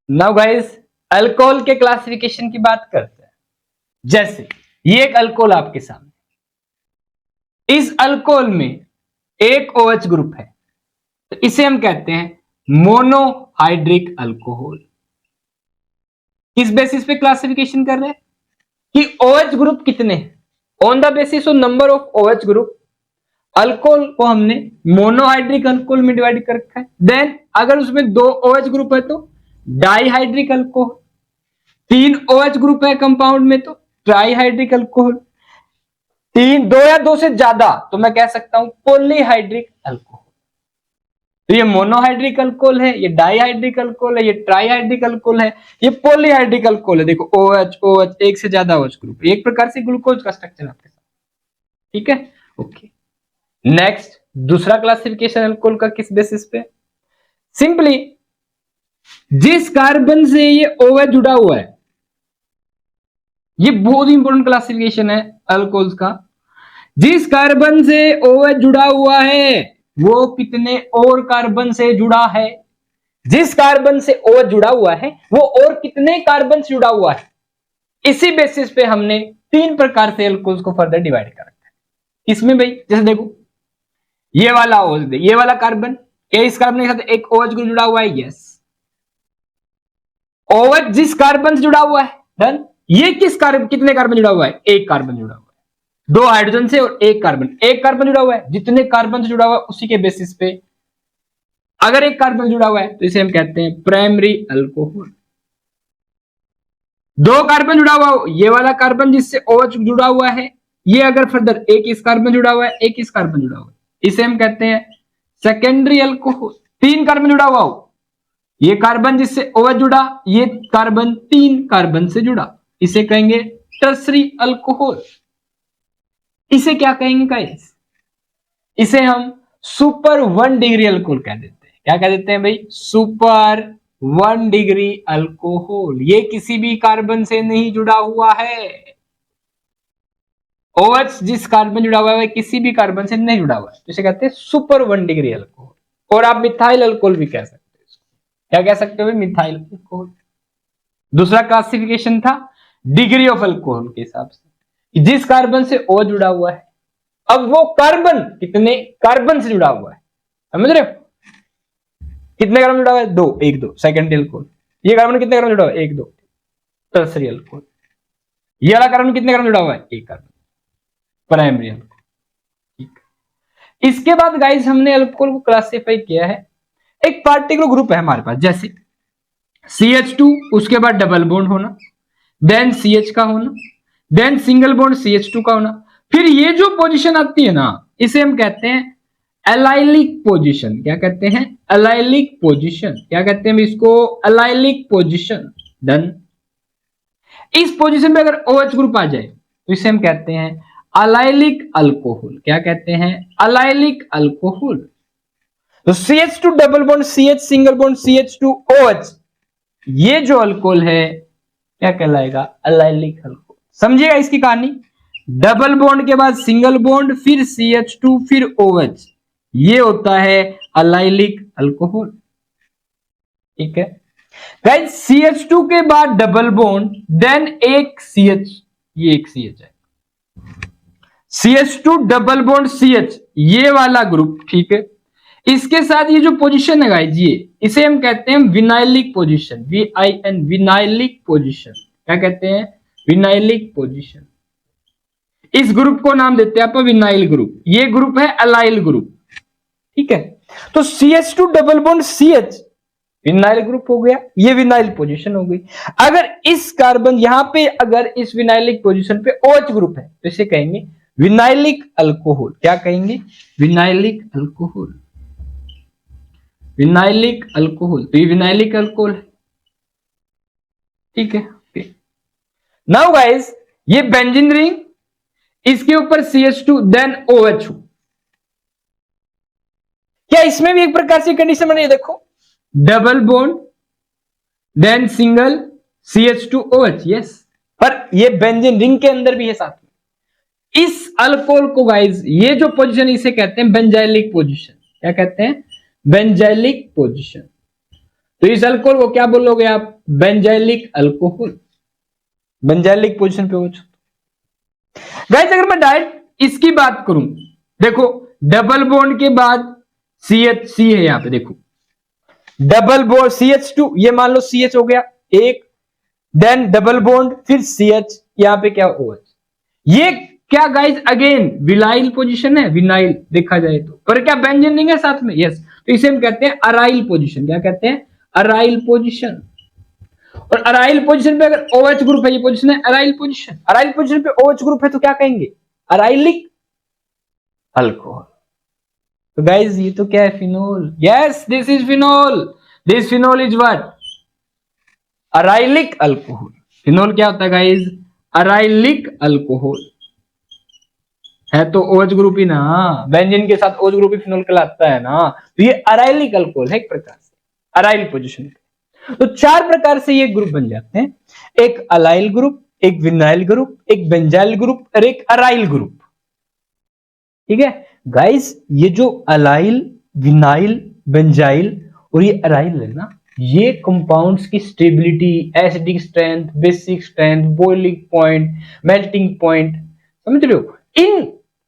Now guys, alcohol के classification की बात करते हैं। जैसे ये एक अल्कोहल आपके सामने, इस अल्कोहल में एक OH ग्रुप है, तो इसे हम कहते हैं मोनोहाइड्रिक अल्कोहल। किस बेसिस पे क्लासिफिकेशन कर रहे हैं कि OH ग्रुप कितने हैं, on the basis of number of OH group alcohol को हमने मोनोहाइड्रिक अल्कोहल में डिवाइड कर रखा है। देन अगर उसमें दो OH ग्रुप है तो डाइहाइड्रिक अल्कोहल, तीन OH ग्रुप है कंपाउंड में तो ट्राइहाइड्रिक अल्कोहल, तीन दो या दो से ज्यादा तो मैं कह सकता हूं पॉलीहाइड्रिक अल्कोहल। तो ये मोनोहाइड्रिक अल्कोहल है, ये डाइहाइड्रिक अल्कोहल है, ये ट्राइहाइड्रिक अल्कोहल है, ये पॉलीहाइड्रिक अल्कोहल है। देखो OH OH एक से ज्यादा OH ग्रुप, एक प्रकार से ग्लूकोज का स्ट्रक्चर आपके साथ। ठीक है, ओके। नेक्स्ट, दूसरा क्लासिफिकेशन अल्कोहल का किस बेसिस पे, सिंपली जिस कार्बन से ये OH जुड़ा हुआ है, ये बहुत इंपॉर्टेंट क्लासिफिकेशन है अल्कोहल्स का। जिस कार्बन से OH जुड़ा हुआ है वो कितने और कार्बन से जुड़ा है, जिस कार्बन से OH जुड़ा हुआ है वो और कितने कार्बन से जुड़ा हुआ है। इसी बेसिस पे हमने तीन प्रकार से अल्कोहल्स को फर्दर डिवाइड कर रखा है। इसमें भाई जैसे देखो, ये वाला OH, ये वाला कार्बन, इस कार्बन के साथ एक OH ग्रुप जुड़ा हुआ है, यस। OH जिस कार्बन से जुड़ा हुआ है, डन। ये किस कार्बन, कितने कार्बन जुड़ा हुआ है, एक कार्बन जुड़ा हुआ है, दो हाइड्रोजन से और एक कार्बन जुड़ा हुआ है। जितने कार्बन से जुड़ा हुआ है उसी के बेसिस पे अगर एक कार्बन जुड़ा हुआ है तो इसे हम कहते हैं प्राइमरी अल्कोहल। दो कार्बन जुड़ा हुआ हो, ये वाला कार्बन जिससे OH जुड़ा हुआ है, ये अगर फर्दर एक इस कार्बन जुड़ा हुआ है, एक इस कार्बन जुड़ा हुआ है, इसे हम कहते हैं सेकेंडरी अल्कोहल। तीन कार्बन जुड़ा हुआ हो, ये कार्बन जिससे OH जुड़ा, ये कार्बन तीन कार्बन से जुड़ा, इसे कहेंगे टर्सरी अल्कोहल। इसे क्या कहेंगे गाइस, इसे हम सुपर 1 डिग्री अल्कोहल कह देते हैं। क्या कह देते हैं भाई, सुपर 1 डिग्री अल्कोहल। ये किसी भी कार्बन से नहीं जुड़ा हुआ है। OH जिस कार्बन जुड़ा हुआ है किसी भी कार्बन से नहीं जुड़ा हुआ है, इसे कहते हैं सुपर 1 डिग्री अल्कोहल। और आप मिथाइल अल्कोहल भी कह सकते हो इसको। क्या कह सकते हो, मिथाइल अल्कोहल। दूसरा क्लासिफिकेशन था डिग्री ऑफ अल्कोहल के हिसाब से, जिस कार्बन से O जुड़ा हुआ है, अब वो कार्बन कितने कार्बन से जुड़ा हुआ है, समझ रहे हो। कितने कार्बन जुड़ा हुआ है, दो, एक दो, सेकेंडरी अल्कोहल। ये कार्बन कितने कार्बन जुड़ा हुआ है, एक दो, टर्सरी अल्कोहल। ये वाला कार्बन कितने कार्बन जुड़ा हुआ है, एक कार्बन, प्राइमरी अल्कोहल। ठीक। इसके बाद गाइस हमने अल्कोहल को क्लासिफाई किया है, एक पार्टिकुलर ग्रुप है हमारे पास, जैसे CH2, उसके बाद डबल बॉन्ड होना, देन CH का होना, देन सिंगल बॉन्ड CH2 का होना। फिर ये जो पोजीशन आती है ना, इसे हम कहते हैं एलाइलिक पोजीशन। क्या कहते हैं, एलाइलिक पोजीशन। क्या कहते हैं इसको, एलाइलिक पोजीशन। डन। इस पोजीशन पे अगर OH ग्रुप आ जाए तो इसे हम कहते हैं अलाइलिक अल्कोहल। क्या कहते हैं, अलाइलिक अल्कोहल। तो CH2 double bond CH single bond CH2 OH, ये जो अल्कोहल है क्या कहलाएगा, अलाइलिक अल्कोहल। समझिएगा इसकी कहानी, डबल बॉन्ड के बाद सिंगल बॉन्ड, फिर CH2, फिर OH, ये होता है अलाइलिक अल्कोहल। ठीक है गाइस, CH2 के बाद डबल बॉन्ड, देन एक CH, ये एक CH है, CH2 डबल बॉन्ड CH, ये वाला ग्रुप। ठीक है, इसके साथ ये जो पोजीशन है गाइस, ये इसे हम कहते हैं vinylic position, VIN, vinylic position. क्या कहते हैं, विनाइलिक पोजीशन। इस ग्रुप को नाम देते हैं आप विनाइल ग्रुप। ये ग्रुप है अलाइल ग्रुप। ठीक है, तो CH2 double bond CH vinyl group हो गया, ये विनाइल पोजीशन हो गई। अगर इस कार्बन यहां पे अगर इस विनाइलिक पोजीशन पे OH ग्रुप है तो इसे कहेंगे विनाइलिक अल्कोहल। क्या कहेंगे, विनाइलिक अल्कोहल, विनाइलिक अल्कोहल। तो ये विनाइलिक अल्कोहल है। ठीक है, नाउ गाइस, ये बेंजीन रिंग, इसके ऊपर CH2 देन OH। क्या इसमें भी एक प्रकार से कंडीशन बनी है, देखो, double bond then single CH2 OH, yes. पर ये बेंजीन रिंग के अंदर भी है साथ में। इस अल्कोहल को गाइस, ये जो पोजीशन इसे कहते हैं बेंजाइलिक पोजीशन। क्या कहते हैं, बेंजाइलिक पोजीशन। तो इस अल्कोहल को क्या बोलोगे आप, बेंजाइलिक अल्कोहल, बेंजाइलिक पोजीशन पे OH। गाइस अगर मैं डायरेक्ट इसकी बात करूं, देखो डबल बॉन्ड के बाद CH है यहां पे, देखो डबल बॉन्ड CH2, ये मान लो CH हो गया एक, देन डबल बॉन्ड फिर CH, यहां पे क्या OH। ये क्या गाइस अगेन विनाइल पोजीशन है, विनाइल देखा जाए तो, पर क्या बेंजीन नहीं है साथ में, यस, तो इसे हम कहते हैं अराइल पोजीशन। क्या कहते हैं? Aryl position. और अराइल पोजीशन पे अगर OH ग्रुप है, ये पोजीशन है अराइल पोजीशन, अराइल पोजीशन पे OH ग्रुप है तो क्या कहेंगे? अराइलिक अल्कोहल। तो गाइस ये तो क्या है? Phenol. Yes, this is phenol, this phenol is what? Arylic alcohol. Phenol क्या होता है गाइस? अराइलिक अल्कोहल है तो OH ग्रुप ही ना, बेंजीन के साथ OH ग्रुप ही फिनोल कहलाता है ना, तो ये अराइलिक अल्कोहल है एक प्रकार से, अराइल पोजीशन। तो चार प्रकार से ये ग्रुप बन जाते हैं, एक अलाइल ग्रुप, एक विनाइल ग्रुप, एक बेंजाइल ग्रुप और एक अराइल ग्रुप। ठीक है गाइस, ये जो अलाइल, विनाइल, बेंजाइल और ये अराइल है ना, ये कंपाउंड्स की stability, acidic strength, basic strength, boiling point, melting point, समझ रहे हो, इन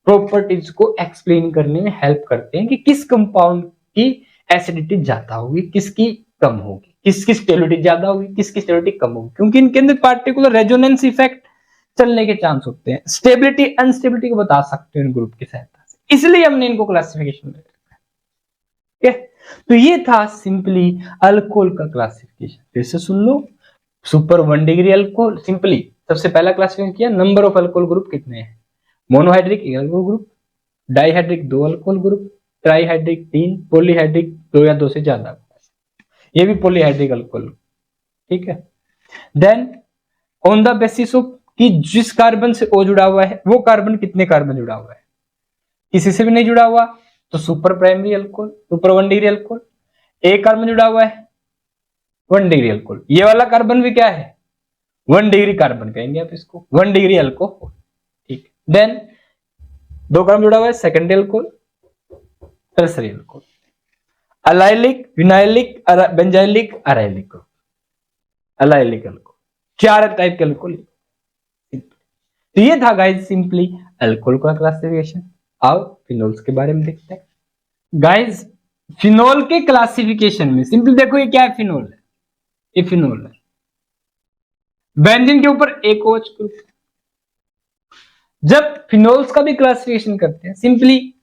प्रॉपर्टीज को एक्सप्लेन करने में हेल्प करते हैं कि किस कंपाउंड की एसिडिटी ज्यादा होगी, किसकी कम होगी, किसकी स्टेबिलिटी ज्यादा होगी, किसकी स्टेबिलिटी कम होगी, क्योंकि इनके अंदर पार्टिकुलर रेजोनेंस इफेक्ट चलने के चांस होते हैं, स्टेबिलिटी अनस्टेबिलिटी को बता सकते हैं इन ग्रुप की सहायता से, इसलिए हमने इनको क्लासिफिकेशन में रखा है। ठीक है, तो ये था सिंपली अल्कोहल का क्लासिफिकेशन। फिर से सुन लो, सुपर 1 डिग्री अल्कोहल, सिंपली सबसे पहला क्लासिफिकेशन किया, नंबर ऑफ अल्कोहल ग्रुप कितने हैं, monohydric 1 alcohol group, dihydric 2 alcohol group, trihydric 3, polyhydric 2 या 2 से ज्यादा, ये भी पॉलीहाइड्रिक अल्कोहल। ठीक है, then on the basis of कि जिस कार्बन से O जुड़ा हुआ है वो कार्बन कितने कार्बन जुड़ा हुआ है, किसी से भी नहीं जुड़ा हुआ तो super primary alcohol, super 1 degree alcohol. एक कार्बन जुड़ा हुआ है 1 डिग्री अल्कोहल, ये वाला कार्बन भी क्या है? 1 डिग्री कार्बन कहेंगे आप इसको, 1 डिग्री अल्कोहल। ठीक, देन 2 कार्बन जुड़ा हुआ है secondary alcohol, tertiary alcohol, allylic, vinylic, benzylic, arylic, allylic alcohol, 4 type के अल्कोहल। तो ये था गाइस सिंपली अल्कोहल का क्लासिफिकेशन। आओ फिनोल्स के बारे में देखते हैं। गाइस फिनोल के क्लासिफिकेशन में सिंपली देखो, ये क्या है? फिनोल है, ये फिनोल है, बेंजीन के ऊपर एक OH ग्रुप। जब फिनोल्स का भी क्लासिफिकेशन करते हैं, सिंपली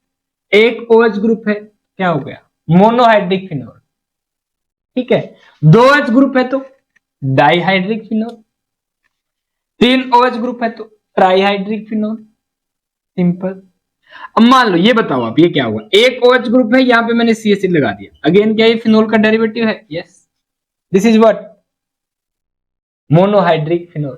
एक OH ग्रुप है, क्या हो गया? Monohydric phenol. ठीक है, 2 OH ग्रुप है तो डाइहाइड्रिक फिनोल, 3 OH ग्रुप है तो ट्राइहाइड्रिक फिनोल, सिंपल। अब मान लो, ये बताओ आप, ये क्या हुआ? एक OH ग्रुप है, यहां पे मैंने CH लगा दिया, अगेन क्या ये फिनोल का डेरिवेटिव है? Yes, this is what? Monohydric phenol.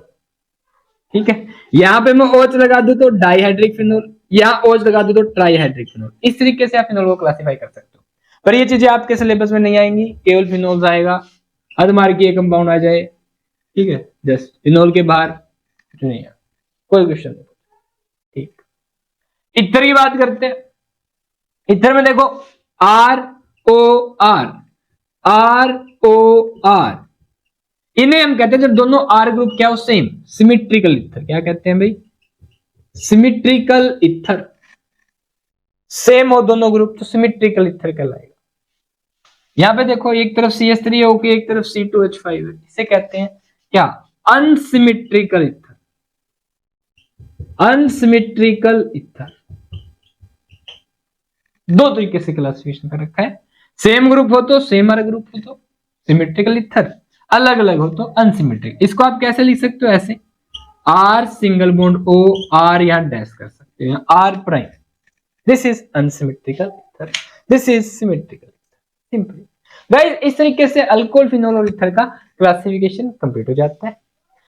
ठीक है, यहां पे मैं OH लगा दूं तो डाइहाइड्रिक फिनोल, यहां OH लगा दूं तो ट्राइहाइड्रिक फिनोल। इस तरीके से आप फिनोल को क्लासिफाई कर सकते हो, पर ये चीजें आपके सिलेबस में नहीं आएंगी, केवल फिनोल्स आएगा, अदमार की एक कंपाउंड आ जाए, ठीक है, जस्ट फिनोल के बाहर कुछ नहीं है, कोई क्वेश्चन नहीं। ठीक, इथर की बात करते हैं। इथर में देखो ROR, ROR, इन्हें हम कहते हैं जब दोनों R ग्रुप क्या हो सेम, सिमिट्रिकल इथर। क्या कहते हैं भाई? Symmetrical ether. सेम हो दोनों ग्रुप तो सिमिट्रिकल इथर कहलाएगा। यहां पे देखो, एक तरफ CH3 होके एक तरफ C2H5 है, इसे कहते हैं क्या? Unsymmetrical ether, unsymmetrical ether. दो तरीके से क्लासिफिकेशन कर रखा है, सेम ग्रुप हो तो सेम R ग्रुप हो तो सिमिट्रिकल इथर, अलग अलग हो तो अनसिमेट्रिक। इसको आप कैसे लिख सकते हो? ऐसे, R single bond O, R यहां डैश कर सकते हैं, R prime, this is unsymmetrical ether, this is symmetrical ether, simple. Guys इस तरीके से अल्कोहल, फिनोल और इथर का क्लासिफिकेशन कंप्लीट हो जाता है।